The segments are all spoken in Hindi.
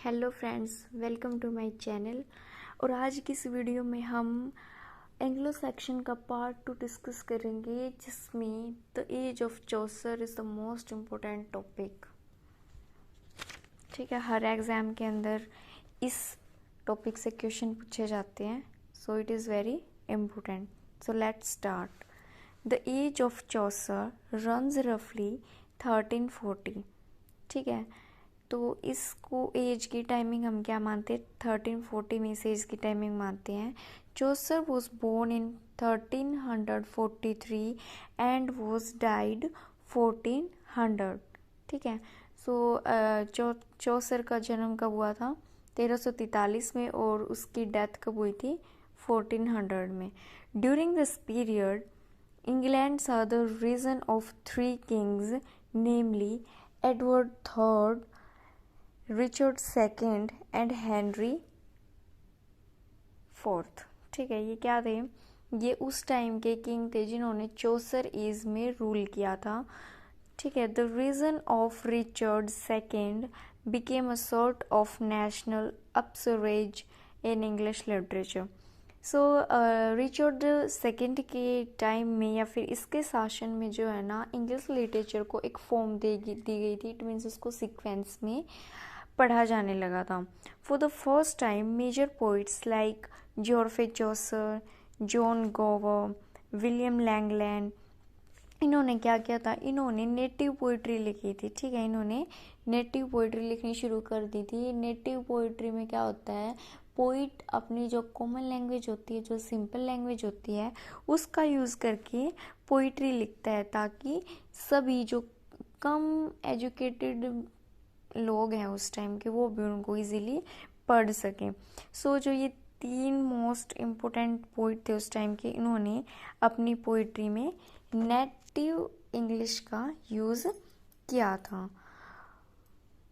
Hello friends, welcome to my channel. और आज की इस वीडियो में हम एंग्लो सेक्शन का पार्ट 2 डिस्कस करेंगे, जिसमें the age of Chaucer is the most important topic. ठीक है, हर एग्ज़ाम के अंदर इस टॉपिक से क्वेश्चन पूछे जाते हैं, so it is very important. So let's start. The age of Chaucer runs रफली 1340। ठीक है, तो इसको एज की टाइमिंग हम क्या मानते हैं? 1340 में इस एज की टाइमिंग मानते हैं। Chaucer was born in 1343 and was died 1400। ठीक है, सो चौसर का जन्म कब हुआ था? 1343 में, और उसकी डेथ कब हुई थी? 1400 में। During this period England saw the reign of three kings, namely Edward III, Richard second and Henry fourth. ठीक है, ये क्या थे? ये उस टाइम के किंग थे जिन्होंने चौसर एज में रूल किया था। ठीक है, the reign of Richard second became a sort of national upsurge in English literature. So Richard second के टाइम में या फिर इसके शासन में जो है ना, इंग्लिश लिटरेचर को एक फॉर्म दी गई थी। इट मीन्स उसको सीक्वेंस में पढ़ा जाने लगा था। For the first time major poets like जॉर्जे Chaucer, John Gower, William Langland, इन्होंने क्या किया था? इन्होंने नेटिव पोइट्री लिखी थी। ठीक है, इन्होंने नेटिव पोइट्री लिखनी शुरू कर दी थी। नेटिव पोइट्री में क्या होता है? पोइट अपनी जो कॉमन लैंग्वेज होती है, जो सिंपल लैंग्वेज होती है, उसका यूज़ करके पोइट्री लिखता है, ताकि सभी जो कम एजुकेटेड लोग हैं उस टाइम के, वो भी उनको इजीली पढ़ सकें। सो जो ये तीन मोस्ट इम्पोर्टेंट पोइट थे उस टाइम के, इन्होंने अपनी पोइट्री में नेटिव इंग्लिश का यूज़ किया था।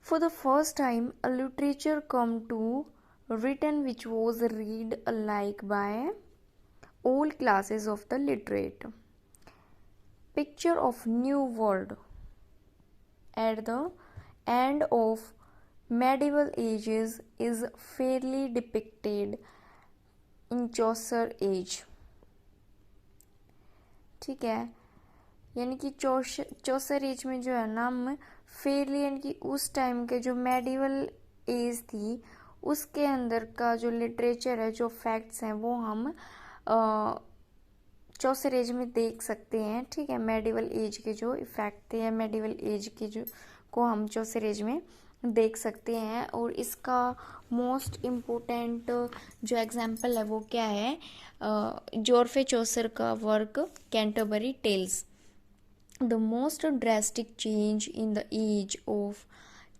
For the first time a literature come to written which was read alike by all classes of the literate. Picture of new world at the end of medieval ages is fairly depicted in Chaucer age. ठीक है, यानी कि चौसर एज में जो है ना, हम फेयरली यानी कि उस टाइम के जो मेडिवल एज थी उसके अंदर का जो लिटरेचर है, जो फैक्ट्स हैं, वो हम चौसर एज में देख सकते हैं। ठीक है, मेडिवल एज के जो इफेक्ट थे या मेडिवल एज के जो को हम चौसर एज में देख सकते हैं। और इसका मोस्ट इम्पोर्टेंट जो एग्जाम्पल है वो क्या है? जॉर्जे चौसर का work Canterbury Tales. The most drastic change in the age of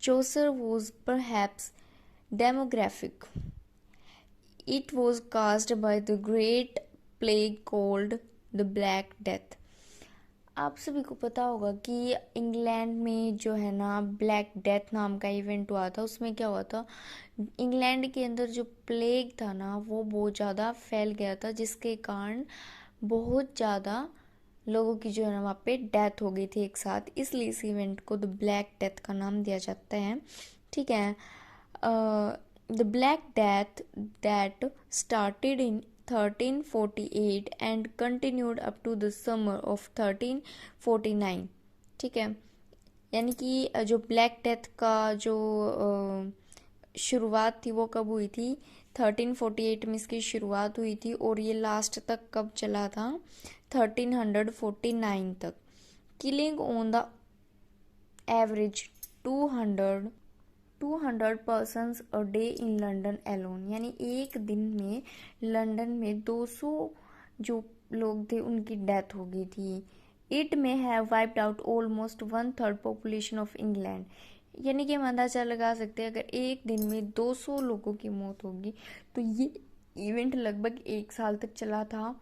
Chaucer was perhaps demographic. It was caused by the great plague called the Black Death. आप सभी को पता होगा कि इंग्लैंड में जो है ना, ब्लैक डेथ नाम का इवेंट हुआ था। उसमें क्या हुआ था? इंग्लैंड के अंदर जो प्लेग था ना, वो बहुत ज़्यादा फैल गया था, जिसके कारण बहुत ज़्यादा लोगों की जो है ना वहाँ पे डेथ हो गई थी एक साथ। इसलिए इस इवेंट को द ब्लैक डेथ का नाम दिया जाता है। ठीक है, the black death that started in 1348 and continued up to the summer of 1349। ठीक है, यानी कि जो ब्लैक डेथ का जो शुरुआत थी वो कब हुई थी? 1348 में इसकी शुरुआत हुई थी, और ये लास्ट तक कब चला था? 1349 तक। Killing on the average 200 persons a day in London alone, यानी एक दिन में लंदन में 200 जो लोग थे उनकी डेथ हो गई थी। इट में have wiped out almost 1/3 population of England, यानी कि हम अंदाजा लगा सकते हैं अगर एक दिन में 200 लोगों की मौत होगी तो ये इवेंट लगभग एक साल तक चला था।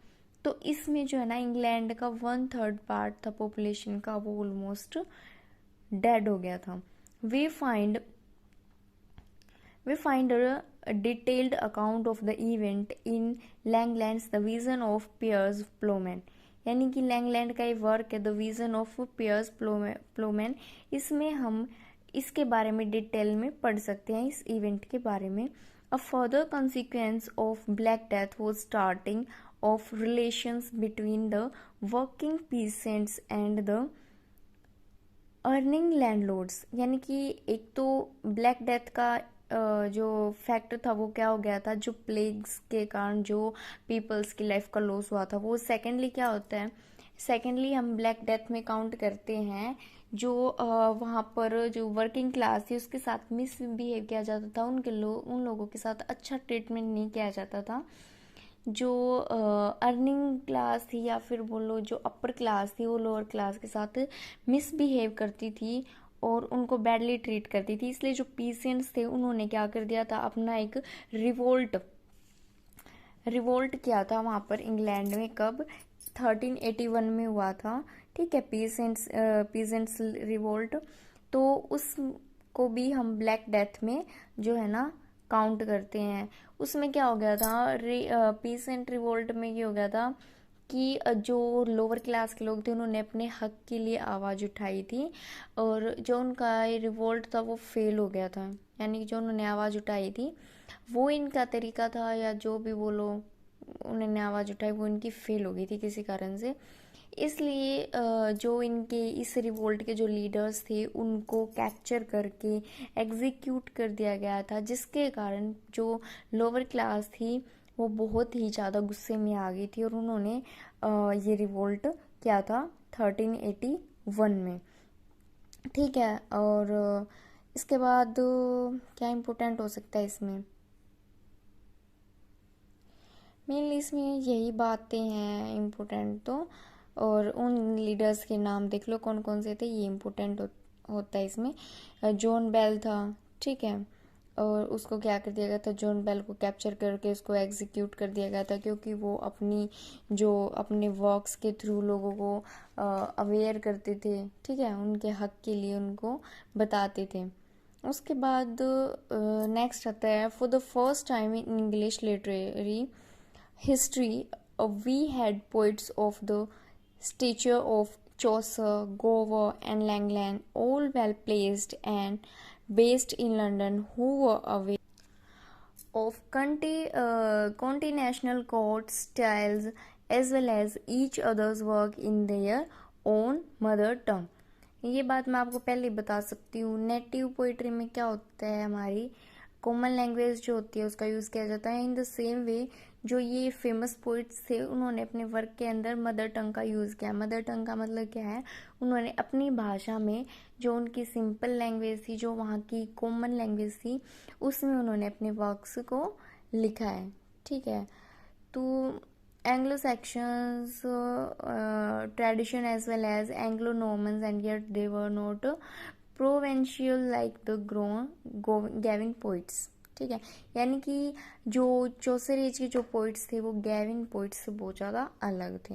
तो इसमें जो है ना, इंग्लैंड का 1/3 पार्ट था पॉपुलेशन का, वो ऑलमोस्ट डेड हो गया था। We find a detailed account of the event in Langland's The Vision of Piers Plowman, यानी कि लैंगलैंड का ये वर्क है the vision of Piers Plowman. इसमें हम इसके बारे में डिटेल में पढ़ सकते हैं इस इवेंट के बारे में। A further consequence of black death was starting of relations between the working peasants and the earning landlords. यानी कि एक तो ब्लैक डेथ का जो फैक्टर था वो क्या हो गया था, जो प्लेग्स के कारण जो पीपल्स की लाइफ का लॉस हुआ था वो सेकेंडली क्या होता है, सेकेंडली हम ब्लैक डेथ में काउंट करते हैं जो वहाँ पर जो वर्किंग क्लास थी उसके साथ मिसबिहेव किया जाता था, उन लोगों के साथ अच्छा ट्रीटमेंट नहीं किया जाता था। जो अर्निंग क्लास थी या फिर बोलो जो अपर क्लास थी वो लोअर क्लास के साथ मिसबिहेव करती थी और उनको बैडली ट्रीट करती थी। इसलिए जो पीसेंट्स थे उन्होंने क्या कर दिया था, अपना एक रिवोल्ट किया था वहाँ पर इंग्लैंड में। कब? 1381 में हुआ था। ठीक है, पीसेंट्स रिवोल्ट। तो उसको भी हम ब्लैक डेथ में जो है ना काउंट करते हैं। उसमें क्या हो गया था, पीसेंट रिवोल्ट में ये हो गया था कि जो लोअर क्लास के लोग थे उन्होंने अपने हक के लिए आवाज़ उठाई थी और जो उनका ये रिवोल्ट था वो फेल हो गया था। यानी कि जो उन्होंने आवाज़ उठाई थी वो इनका तरीका था या जो भी वो लोग उन्होंने आवाज़ उठाई वो इनकी फेल हो गई थी किसी कारण से। इसलिए जो इनके इस रिवोल्ट के जो लीडर्स थे उनको कैप्चर करके एग्जीक्यूट कर दिया गया था, जिसके कारण जो लोअर क्लास थी वो बहुत ही ज़्यादा गुस्से में आ गई थी और उन्होंने ये रिवोल्ट किया था 1381 में। ठीक है, और इसके बाद क्या इम्पोर्टेंट हो सकता है इसमें, मेनली इसमें यही बातें हैं इम्पोर्टेंट तो। और उन लीडर्स के नाम देख लो कौन कौन से थे, ये इम्पोर्टेंट होता है इसमें। जॉन बेल था, ठीक है, और उसको क्या कर दिया गया था, जॉन बेल को कैप्चर करके उसको एग्जीक्यूट कर दिया गया था क्योंकि वो अपने वर्क्स के थ्रू लोगों को अवेयर करते थे। ठीक है, उनके हक के लिए उनको बताते थे। उसके बाद नेक्स्ट आता है, for the first time in English literary history, we had poets of the stature of Chaucer, Gower, and Langland, all well placed and based in London, who were aware of continental court styles as well as each other's work in their own mother tongue। ये बात मैं आपको पहले ही बता सकती हूँ। नेटिव पोइट्री में क्या होता है, हमारी कॉमन लैंग्वेज जो होती है उसका यूज़ किया जाता है। इन द सेम वे जो ये फेमस पोइट्स थे उन्होंने अपने वर्क के अंदर मदर टंग का यूज़ किया। मदर टंग का मतलब क्या है, उन्होंने अपनी भाषा में जो उनकी सिंपल लैंग्वेज थी, जो वहाँ की कॉमन लैंग्वेज थी, उसमें उन्होंने अपने वर्क्स को लिखा है। ठीक है, तो Anglo Saxons tradition as well as Anglo Normans and yet they were not provincial like the Gawain poets. ठीक है, यानी कि जो चौसर एज के जो पोइट्स थे वो गैविन पोइट्स से बहुत ज़्यादा अलग थे।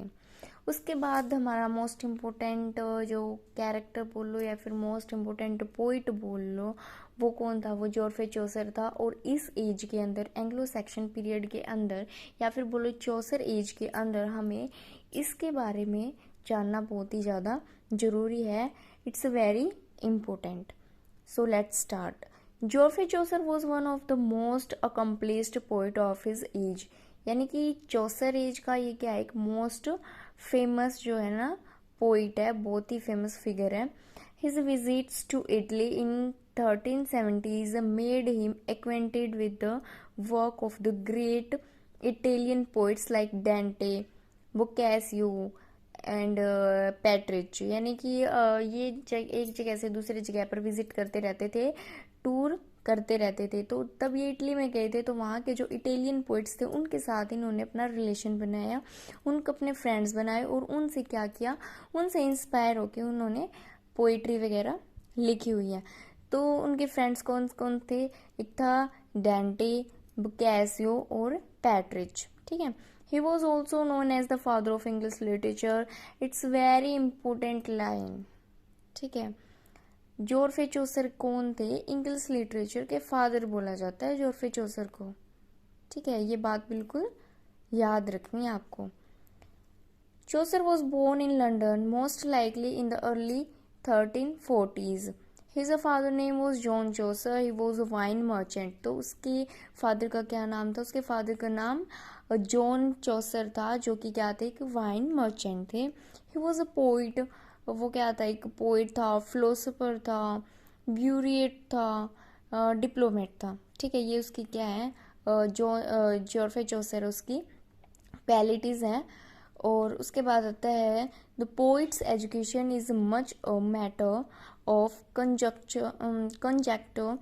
उसके बाद हमारा मोस्ट इम्पोर्टेंट जो कैरेक्टर बोल लो या फिर मोस्ट इम्पोर्टेंट पोइट बोल लो, वो कौन था, वो जॉर्फे चौसर था। और इस एज के अंदर, एंग्लो सेक्शन पीरियड के अंदर या फिर बोलो चौसर एज के अंदर, हमें इसके बारे में जानना बहुत ही ज़्यादा ज़रूरी है। It's very important. So let's start. Geoffrey Chaucer was one of the most accomplished poet of his age। यानी कि चौसर एज का ये क्या है, एक मोस्ट फेमस जो है ना पोइट है, बहुत ही फेमस फिगर है। His visits to Italy in 1370s made him acquainted with the work of the great Italian poets like Dante, Boccaccio and Petrarch. यानी कि ये एक जगह से दूसरी जगह पर विजिट करते रहते थे, टूर करते रहते थे। तो तब ये इटली में गए थे तो वहाँ के जो इटालियन पोइट्स थे उनके साथ इन्होंने अपना रिलेशन बनाया, उनको अपने फ्रेंड्स बनाए और उनसे क्या किया, उनसे इंस्पायर होकर उन्होंने पोइट्री वगैरह लिखी हुई है। तो उनके फ्रेंड्स कौन कौन थे, एक था डेंटे, बोccaccio और पैट्रिच। ठीक है, he was also known as the father of English literature। it's very important line। ठीक है, जॉर्फे चौसर कौन थे, इंग्लिश लिटरेचर के फादर बोला जाता है जॉर्फे चौसर को। ठीक है, ये बात बिल्कुल याद रखनी है आपको। Chaucer was born in London, most likely in the early 1340s। His father name was John Chaucer, he was a wine merchant. तो उसके फादर का क्या नाम था? उसके फादर का नाम जॉन चौसर था, जो कि क्या थे? एक वाइन मर्चेंट थे। ही वॉज अ पोइट, वो क्या था? एक पोइट था, फिलोसोफर था, ब्यूरिएट था, डिप्लोमेट था। ठीक है, ये उसकी क्या है? जॉर्फे चौसर उसकी क्वालिटीज हैं। और उसके बाद आता है the poet's education is much a matter of conjecture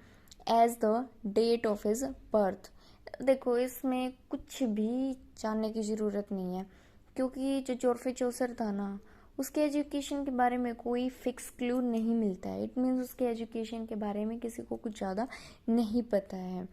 as the date of his birth. देखो, इसमें कुछ भी जानने की ज़रूरत नहीं है, क्योंकि जो जॉर्फे चौसर था ना, उसके एजुकेशन के बारे में कोई फिक्स क्लू नहीं मिलता है। इट मीन्स उसके एजुकेशन के बारे में किसी को कुछ ज़्यादा नहीं पता है।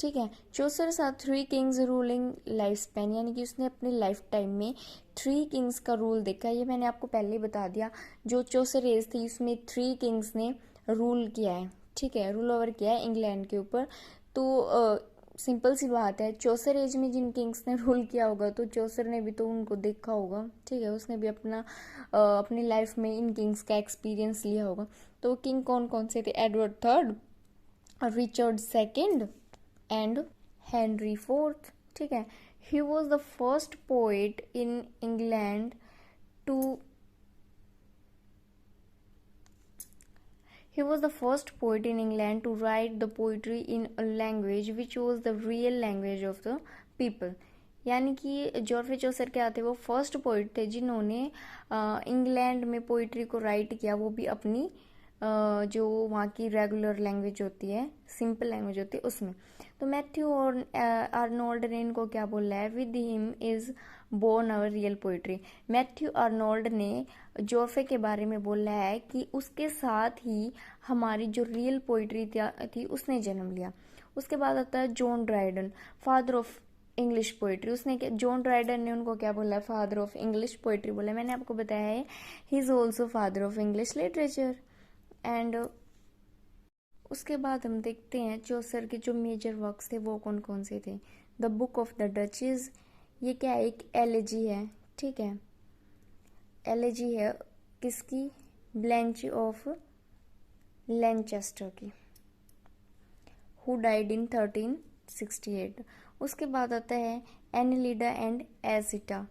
ठीक है, चौसर साथ 3 किंग्स रूलिंग लाइफ स्पैन, यानी कि उसने अपने लाइफ टाइम में 3 किंग्स का रूल देखा। ये मैंने आपको पहले ही बता दिया। जो चौसर एज थी उसमें 3 किंग्स ने रूल किया है। ठीक है, रूल ओवर किया है इंग्लैंड के ऊपर। तो सिंपल सी बात है, चौसर एज में जिन किंग्स ने रूल किया होगा तो चौसर ने भी तो उनको देखा होगा। ठीक है, उसने भी अपनी लाइफ में इन किंग्स का एक्सपीरियंस लिया होगा। तो किंग कौन कौन से थे? Edward third, Richard second and Henry fourth. ठीक है, he was the first poet in England to He was the first poet in England to write the poetry in a language which was the real language of the people. यानी कि जॉर्फे चौसर क्या थे? वो फर्स्ट पोइट थे जिन्होंने इंग्लैंड में पोइट्री को राइट किया, वो भी अपनी जो वहाँ की रेगुलर लैंग्वेज होती है, सिंपल लैंग्वेज होती है, उसमें। तो मैथ्यू और आर्नोल्ड ने इनको क्या बोला है? With him is born our real poetry. Matthew Arnold ने जॉर्फे के बारे में बोला है कि उसके साथ ही हमारी जो रियल पोइट्री थी उसने जन्म लिया। उसके बाद आता है John Dryden, father of English poetry. उसने क्या, जॉन ड्राइडन ने उनको क्या बोला है? फादर ऑफ इंग्लिश पोइट्री बोला है। मैंने आपको बताया है he is also father of English literature. And उसके बाद हम देखते हैं चौसर के जो मेजर वर्क्स थे वो कौन कौन से थे। The book of the duchess, ये क्या है? एक एलेजी है। ठीक है, एलेजी है किसकी? ब्लैंच ऑफ लैनचेस्टर की, हु डाइड इन 1368। उसके बाद आता है एनिलिडा एंड एसिटा,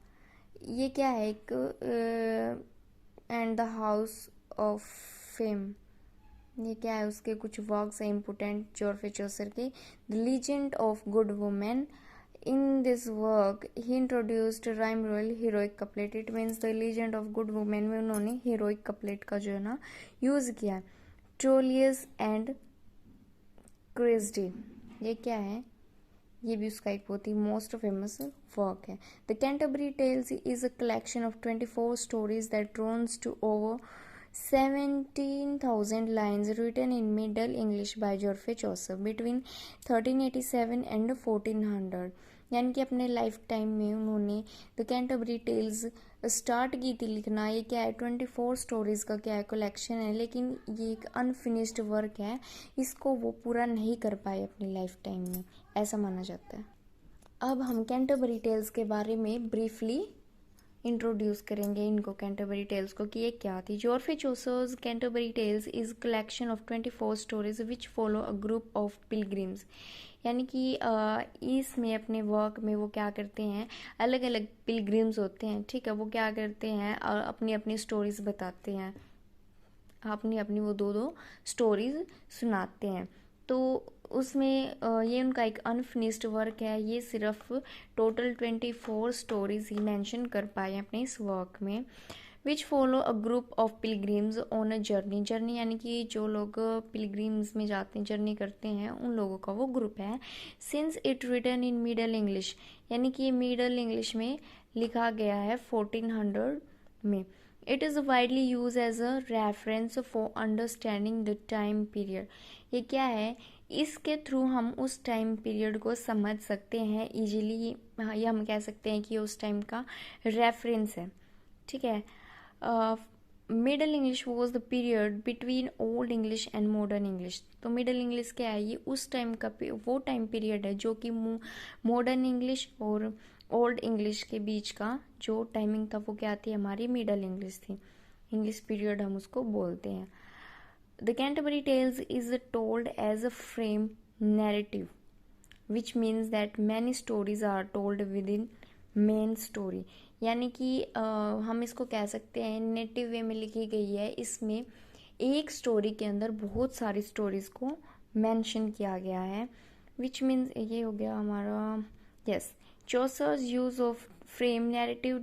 ये क्या है? एक and the house of fame, ये क्या है? उसके कुछ वर्क्स हैं इंपोर्टेंट जॉर्फे चौसर के। The legend of good women, in this work he introduced rhyme royal heroic couplet. It means the legend of good women में उन्होंने हीरोइक कपलेट का जो है ना यूज किया। ट्रोलियस एंड क्रिस्डी, ये क्या है? ये भी उसका एक बहुत ही मोस्ट फेमस वर्क है। The Canterbury Tales is a collection of 24 stories that runs to over 17,000 lines written in Middle English by Geoffrey Chaucer between 1387 and 1400। यानी कि अपने लाइफ टाइम में उन्होंने द कैंटरबरी टेल्स स्टार्ट की थी लिखना। ये क्या है? 24 स्टोरीज का क्या है? कलेक्शन है, लेकिन ये एक अनफिनिश्ड वर्क है, इसको वो पूरा नहीं कर पाए अपनी लाइफ टाइम में, ऐसा माना जाता है। अब हम कैंटरबरी टेल्स के बारे में ब्रीफली इंट्रोड्यूस करेंगे इनको, कैंटरबरी टेल्स को, कि ये क्या थी। जॉर्फे Chaucer's Canterbury Tales is collection of 24 stories which follow a group of pilgrims. यानी कि इसमें अपने वर्क में वो क्या करते हैं? अलग अलग पिलग्रिम्स होते हैं। ठीक है, वो क्या करते हैं? अपनी अपनी स्टोरीज बताते हैं, अपनी अपनी वो दो स्टोरीज सुनाते हैं। तो उसमें ये उनका एक अनफिनिश्ड वर्क है। ये सिर्फ टोटल 24 स्टोरीज ही मेंशन कर पाए अपने इस वर्क में। Which follow a group of pilgrims on a journey यानी कि जो लोग पिलग्रिम्स में जाते हैं, जर्नी करते हैं, उन लोगों का वो ग्रुप है। Since it written in Middle English, यानी कि ये मिडल इंग्लिश में लिखा गया है 1400 में। It is widely use as a reference for understanding the time period. ये क्या है? इसके थ्रू हम उस टाइम पीरियड को समझ सकते हैं इजीली। ये हम कह सकते हैं कि उस टाइम का रेफरेंस है। ठीक है, middle English was the period between old English and modern English. तो मिडल इंग्लिश क्या है? ये उस टाइम का वो टाइम पीरियड है जो कि मॉडर्न इंग्लिश और ओल्ड इंग्लिश के बीच का जो टाइमिंग था वो क्या थी? हमारी मिडल इंग्लिश थी। इंग्लिश पीरियड हम उसको बोलते हैं। The Canterbury Tales is told as a frame narrative, which means that many stories are told within main story. यानी कि हम इसको कह सकते हैं नेटिव वे में लिखी गई है, इसमें एक स्टोरी के अंदर बहुत सारी स्टोरीज को मेंशन किया गया है, विच मीन्स ये हो गया हमारा yes. Chaucer's use of frame narrative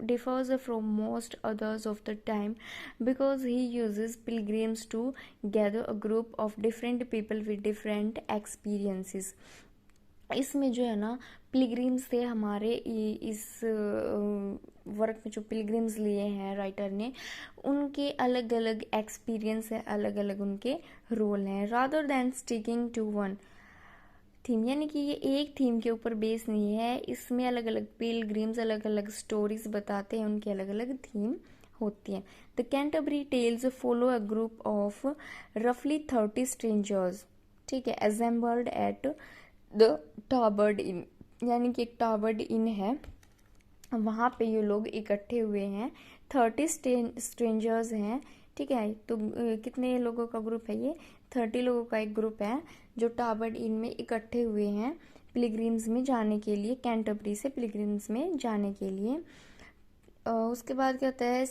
differs from most others of the time because he uses pilgrims to gather a group of different people with different experiences. इसमें जो है ना पिलग्रिम्स थे हमारे इस वर्क में, जो पिलग्रिम्स लिए हैं राइटर ने, उनके अलग अलग एक्सपीरियंस है, अलग अलग उनके रोल हैं. Rather than sticking to one theme, यानी कि ये एक थीम के ऊपर बेस नहीं है, इसमें अलग अलग पिलग्रिम्स अलग अलग स्टोरीज बताते हैं, उनकी अलग अलग थीम होती है. The Canterbury Tales follow a group of रफली 30 स्ट्रेंजर्स, ठीक है, assembled at the Tabard Inn, यानी कि एक टाबर्ड इन है, वहाँ पे ये लोग इकट्ठे हुए हैं. 30 स्ट्रेंजर्स हैं, ठीक है. तो कितने लोगों का ग्रुप है ये? 30 लोगों का एक ग्रुप है जो टाबर्ड इन में इकट्ठे हुए हैं पिलग्रिम्स में जाने के लिए, कैंटरबरी से पिलग्रिम्स में जाने के लिए. उसके बाद क्या होता है,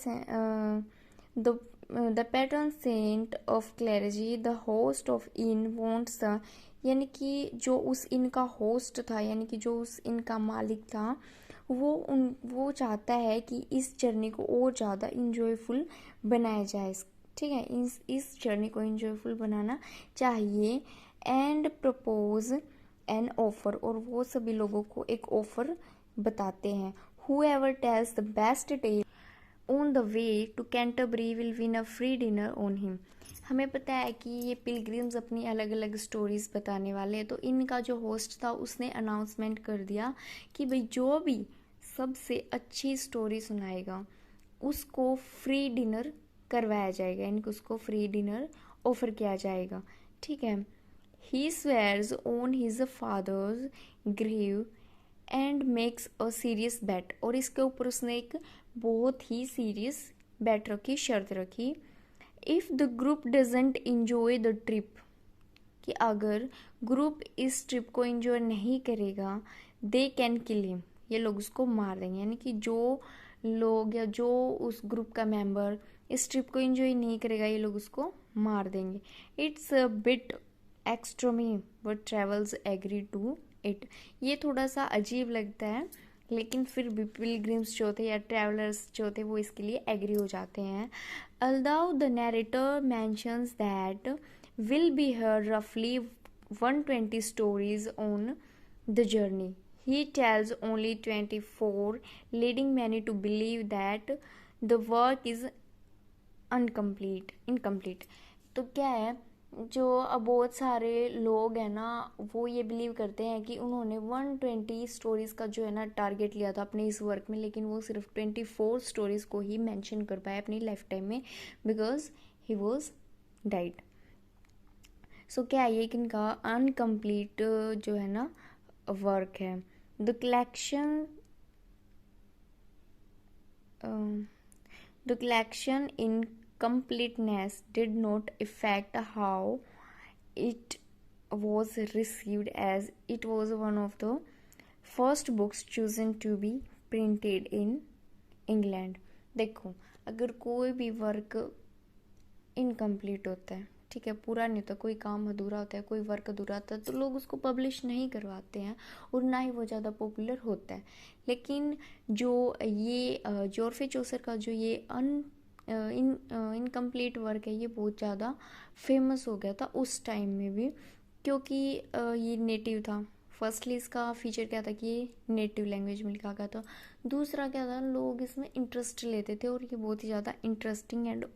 the patron saint of clergy the host of inn wants, यानी कि जो उस इन का होस्ट था, यानी कि जो उस इन का मालिक था, वो चाहता है कि इस जर्नी को और ज़्यादा इंजॉयफुल बनाया जाए, ठीक है, इस जर्नी को इंजॉयफुल बनाना चाहिए. एंड प्रपोज एन ऑफर, और वो सभी लोगों को एक ऑफर बताते हैं. Whoever tells the best tale on the way to Canterbury will win a free dinner on him. हमें पता है कि ये पिलग्रिम्स अपनी अलग अलग स्टोरीज बताने वाले हैं, तो इनका जो होस्ट था उसने अनाउंसमेंट कर दिया कि भाई जो भी सबसे अच्छी स्टोरी सुनाएगा उसको फ्री डिनर करवाया जाएगा, यानी कि उसको फ्री डिनर ऑफर किया जाएगा, ठीक है. He swears on his father's grave and makes a serious bet, और इसके ऊपर उसने एक बहुत ही सीरियस बेट रखी, शर्त रखी. If the group doesn't enjoy the trip, कि अगर ग्रुप इस ट्रिप को इंजॉय नहीं करेगा, दे कैन किल हिम, ये लोग उसको मार देंगे. यानी कि जो लोग या जो उस ग्रुप का मेंबर इस ट्रिप को इंजॉय नहीं करेगा, ये लोग उसको मार देंगे. It's a bit extreme but travellers agree to it. ये थोड़ा सा अजीब लगता है, लेकिन फिर भी पिलग्रिम्स जो थे या ट्रैवलर्स जो थे वो इसके लिए एग्री हो जाते हैं. Although the narrator mentions that will be heard रफली 120 stories on the journey. He tells only 24, leading many to believe that the work is incomplete. तो क्या है, जो अब बहुत सारे लोग हैं ना, वो ये बिलीव करते हैं कि उन्होंने 120 स्टोरीज़ का जो है ना टारगेट लिया था अपने इस वर्क में, लेकिन वो सिर्फ 24 स्टोरीज़ को ही मेंशन कर पाए अपनी लाइफ टाइम में, बिकॉज ही वॉज डाइड. सो क्या है, ये इनका अनकम्प्लीट जो है ना वर्क है. The collection in completeness did not affect how it was received, as it was one of the first books chosen to be printed in England. देखो, अगर कोई भी वर्क इनकम्प्लीट होता है, ठीक है, पूरा नहीं होता, कोई काम अधूरा होता है, कोई वर्क अधूरा होता है, तो लोग उसको पब्लिश नहीं करवाते हैं और ना ही वो ज़्यादा पॉपुलर होता है. लेकिन जो ये जॉर्जे चौसर का जो ये इनकम्प्लीट वर्क है, ये बहुत ज़्यादा फेमस हो गया था उस टाइम में भी, क्योंकि ये नेटिव था. फर्स्टली इसका फीचर क्या था कि ये नेटिव लैंग्वेज में लिखा गया था. दूसरा क्या था, लोग इसमें इंटरेस्ट लेते थे और ये बहुत ही ज़्यादा इंटरेस्टिंग एंड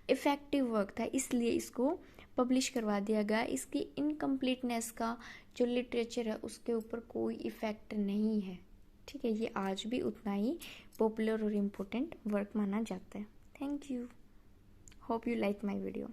इफ़ेक्टिव वर्क था, इसलिए इसको पब्लिश करवा दिया गया. इसकी इनकम्प्लीटनेस का जो लिटरेचर है उसके ऊपर कोई इफ़ेक्ट नहीं है, ठीक है. ये आज भी उतना ही पॉपुलर और इम्पोर्टेंट वर्क माना जाता है. Thank you. Hope you like my video.